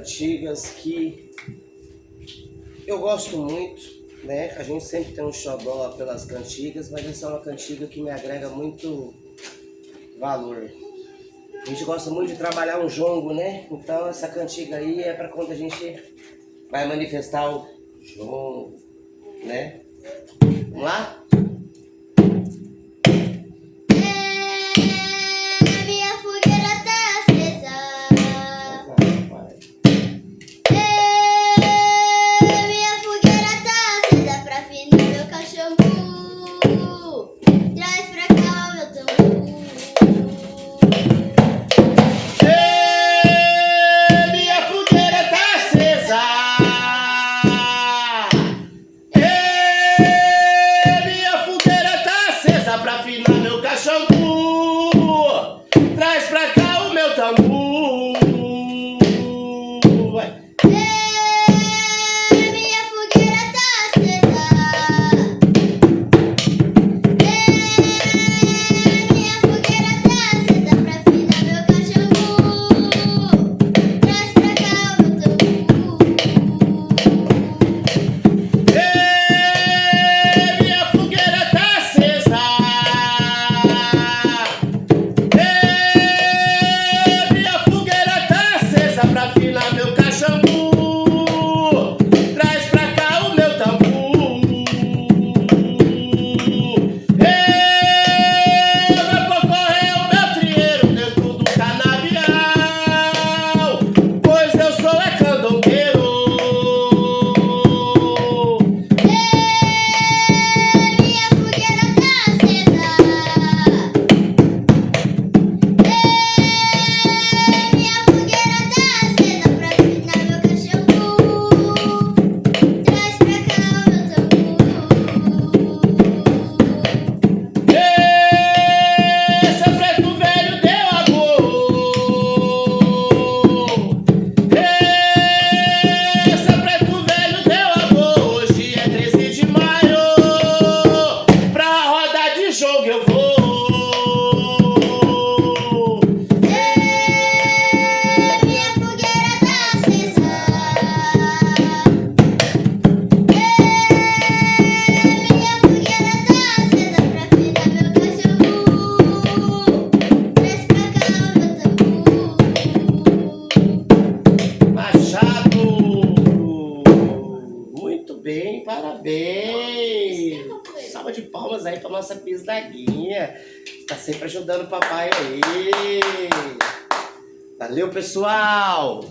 cantigas que eu gosto muito, né? A gente sempre tem um xodó pelas cantigas, mas essa é uma cantiga que me agrega muito valor. A gente gosta muito de trabalhar um jongo, né? Então essa cantiga aí é para quando a gente vai manifestar o jongo, né? Vamos lá? Minha fogueira tá acesa. Minha fogueira tá acesa pra afinar meu cachimbo. Traz pra cá o meu tambour. Minha fogueira tá acesa. Minha fogueira tá acesa pra afinar meu cachimbo. Traz pra cá o meu tambor. Vai. Minha fogueira tá acesa. Minha fogueira tá acesa pra afinar meu cachimbo. Traz pra cá o meu tambour. Minha fogueira tá acesa. Minha fogueira tá acesa pra afinar meu cachimbo. Traz pra cá o meu tambor. Vai percorrer o meu trieiro dentro do canavial, pois eu sou candongueiro. Minha fogueira tá acesa. Minha fogueira tá acesa pra afinar meu cachimbo. Traz pra cá o meu tambor. Esse preto velho deu amor. Esse preto velho deu amor. Hoje é 13 de maio. Pra roda de jogo eu vou. Minha fogueira tá acesa. Minha fogueira tá acesa pra afinar meu cachimbo. Traz pra cá o meu tambor. Machado. Muito bem, parabéns. Salva de palmas aí pra nossa bisnaguinha. Tá sempre ajudando o papai aí. Valeu, pessoal.